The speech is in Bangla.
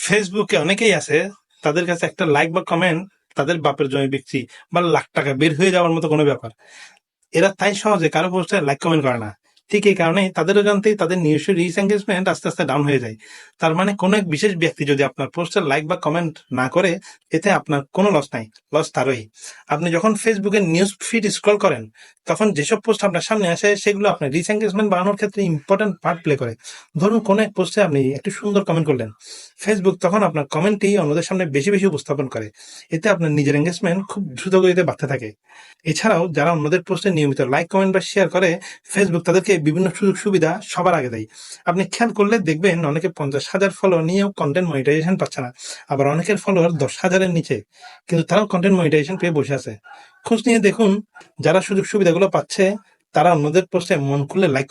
ফেসবুকে অনেকেই আছে, তাদের কাছে একটা লাইক বা কমেন্ট তাদের বাপের জমি বিক্রি বা লাখ টাকা বের হয়ে যাওয়ার মতো কোনো ব্যাপার। এরা তাই সহজে কারো পোস্টে লাইক কমেন্ট করে না। ঠিক এই কারণেই তাদের অজান্তেই তাদের নিজস্ব রিচ এঙ্গেজমেন্ট আস্তে আস্তে ডাউন হয়ে যায়। তার মানে কোনো এক বিশেষ ব্যক্তি যদি আপনার পোস্টে লাইক বা কমেন্ট না করে, এতে আপনার কোনো লস নাই, লস তারই। আপনি যখন ফেসবুকের নিউজ ফিড স্ক্রল করেন, তখন যেসব পোস্ট আপনার সামনে আসে সেগুলো আপনার রিচ এঙ্গেজমেন্ট বাড়ানোর ক্ষেত্রে ইম্পর্টেন্ট পার্ট প্লে করে। ধরুন কোনো এক পোস্টে আপনি একটু সুন্দর কমেন্ট করলেন, ফেসবুক তখন আপনার কমেন্টটি অন্যদের সামনে বেশি বেশি উপস্থাপন করে। এতে আপনার নিজের এঙ্গেজমেন্ট খুব দ্রুত গতিতে বাড়তে থাকে। এছাড়াও যারা অন্যদের পোস্টে নিয়মিত লাইক কমেন্ট বা শেয়ার করে, ফেসবুক তাদেরকে বিভিন্ন সুযোগ সুবিধা সবার আগে দেয়। আপনি খেয়াল করলে দেখবেন অনেকে 50,000 ফলোয়ার নিয়েও কন্টেন্ট মনিটাইজেশন পাচ্ছে না, আবার অনেকের ফলোয়ার 10,000-এর নিচে, কিন্তু তারাও কন্টেন্ট মনিটাইজেশন পেয়ে বসে আছে। খোঁজ নিয়ে দেখুন, যারা সুযোগ সুবিধাগুলো পাচ্ছে তারা অন্যদের পোস্টে মন খুলে লাইক